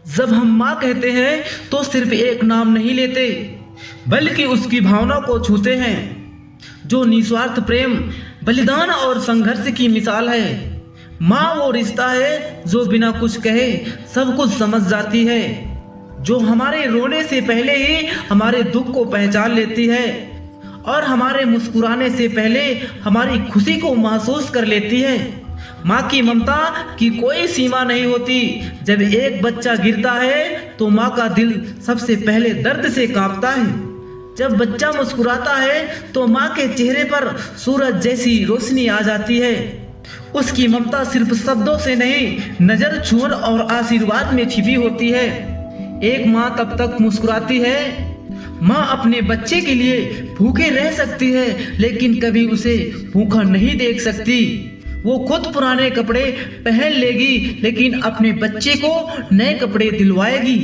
जब हम माँ कहते हैं तो सिर्फ एक नाम नहीं लेते, बल्कि उसकी भावना को छूते हैं, जो निस्वार्थ प्रेम, बलिदान और संघर्ष की मिसाल है। माँ वो रिश्ता है जो बिना कुछ कहे सब कुछ समझ जाती है, जो हमारे रोने से पहले ही हमारे दुख को पहचान लेती है और हमारे मुस्कुराने से पहले हमारी खुशी को महसूस कर लेती है। माँ की ममता की कोई सीमा नहीं होती। जब एक बच्चा गिरता है तो माँ का दिल सबसे पहले दर्द से कांपता है। जब बच्चा मुस्कुराता है तो माँ के चेहरे पर सूरज जैसी रोशनी आ जाती है। उसकी ममता सिर्फ शब्दों से नहीं, नजर, छुअन और आशीर्वाद में छिपी होती है। एक माँ तब तक मुस्कुराती है, माँ अपने बच्चे के लिए भूखे रह सकती है लेकिन कभी उसे भूखा नहीं देख सकती। वो खुद पुराने कपड़े पहन लेगी लेकिन अपने बच्चे को नए कपड़े दिलवाएगी।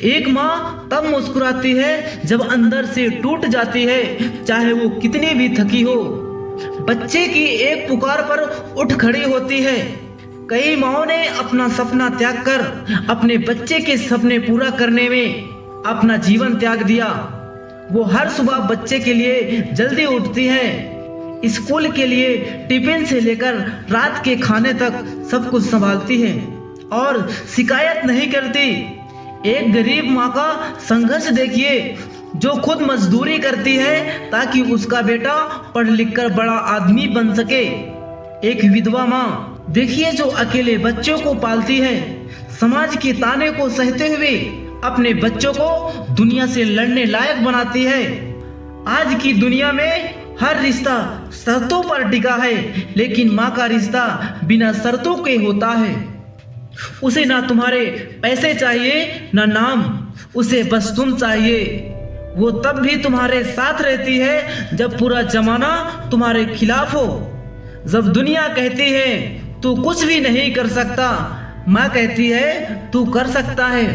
एक माँ तब मुस्कुराती है जब अंदर से टूट जाती है, चाहे वो कितनी भी थकी हो। बच्चे की एक पुकार पर उठ खड़ी होती है। कई माँओं ने अपना सपना त्याग कर अपने बच्चे के सपने पूरा करने में अपना जीवन त्याग दिया। वो हर सुबह बच्चे के लिए जल्दी उठती है, स्कूल के लिए टिफिन से लेकर रात के खाने तक सब कुछ संभालती है और शिकायत नहीं करती। एक गरीब माँ का संघर्ष देखिए, जो खुद मजदूरी करती है ताकि उसका बेटा पढ़ लिख कर बड़ा आदमी बन सके। एक विधवा माँ देखिए, जो अकेले बच्चों को पालती है, समाज के ताने को सहते हुए अपने बच्चों को दुनिया से लड़ने लायक बनाती है। आज की दुनिया में हर रिश्ता शर्तों पर टिका है, लेकिन माँ का रिश्ता बिना शर्तों के होता है। उसे ना तुम्हारे पैसे चाहिए ना नाम, उसे बस तुम चाहिए। वो तब भी तुम्हारे साथ रहती है जब पूरा जमाना तुम्हारे खिलाफ हो। जब दुनिया कहती है तू कुछ भी नहीं कर सकता, माँ कहती है तू कर सकता है,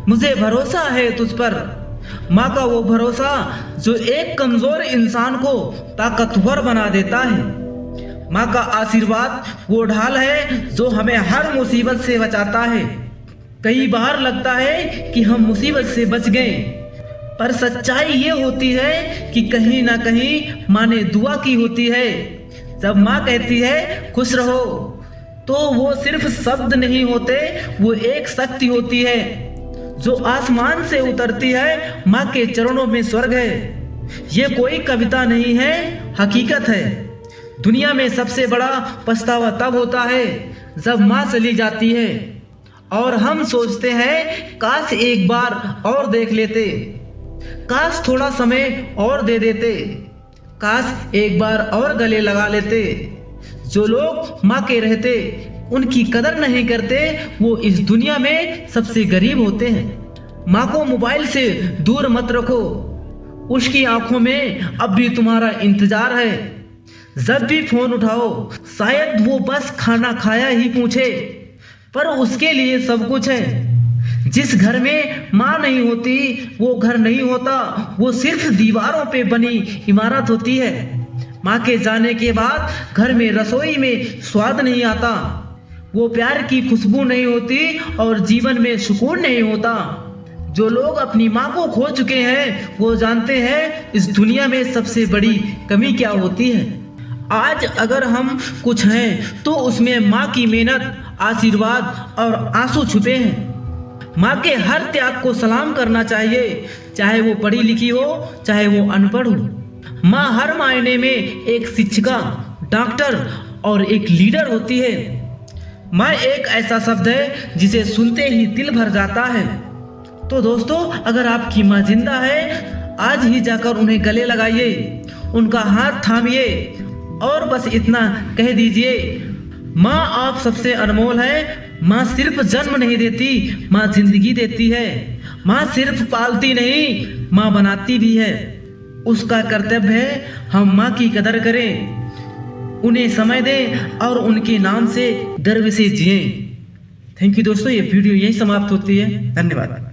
मुझे भरोसा है तुझ पर। माँ का वो भरोसा जो एक कमजोर इंसान को ताकतवर बना देता है। माँ का आशीर्वाद वो ढाल है जो हमें हर मुसीबत से बचाता है। कई बार लगता है कि हम मुसीबत से बच गए, पर सच्चाई ये होती है कि कहीं ना कहीं माँ ने दुआ की होती है। जब माँ कहती है खुश रहो, तो वो सिर्फ शब्द नहीं होते, वो एक शक्ति होती है जो आसमान से उतरती है। माँ के चरणों में स्वर्ग है। ये कोई कविता नहीं है, हकीकत है। दुनिया में सबसे बड़ा पछतावा तब होता है जब माँ चली जाती है और हम सोचते हैं काश एक बार और देख लेते, काश थोड़ा समय और दे देते, काश एक बार और गले लगा लेते। जो लोग माँ के रहते उनकी कदर नहीं करते, वो इस दुनिया में सबसे गरीब होते हैं। माँ को मोबाइल से दूर मत रखो, उसकी आंखों में अब भी तुम्हारा इंतजार है। जब भी फोन उठाओ, शायद वो बस खाना खाया ही पूछे, पर उसके लिए सब कुछ है। जिस घर में माँ नहीं होती वो घर नहीं होता, वो सिर्फ दीवारों पे बनी इमारत होती है। माँ के जाने के बाद घर में रसोई में स्वाद नहीं आता, वो प्यार की खुशबू नहीं होती और जीवन में सुकून नहीं होता। जो लोग अपनी माँ को खो चुके हैं वो जानते हैं इस दुनिया में सबसे बड़ी कमी क्या होती है। आज अगर हम कुछ हैं तो उसमें माँ की मेहनत, आशीर्वाद और आंसू छुपे हैं। माँ के हर त्याग को सलाम करना चाहिए, चाहे वो पढ़ी लिखी हो चाहे वो अनपढ़ हो। माँ हर मायने में एक शिक्षिका, डॉक्टर और एक लीडर होती है। माँ एक ऐसा शब्द है जिसे सुनते ही दिल भर जाता है। तो दोस्तों, अगर आपकी माँ जिंदा है, आज ही जाकर उन्हें गले लगाइए, उनका हाथ थामिए और बस इतना कह दीजिए, माँ आप सबसे अनमोल है। माँ सिर्फ जन्म नहीं देती, माँ जिंदगी देती है। माँ सिर्फ पालती नहीं, माँ बनाती भी है। उसका कर्तव्य है हम माँ की कदर करें, उन्हें समय दें और उनके नाम से गर्व से जिएं। थैंक यू दोस्तों, ये वीडियो यही समाप्त होती है। धन्यवाद।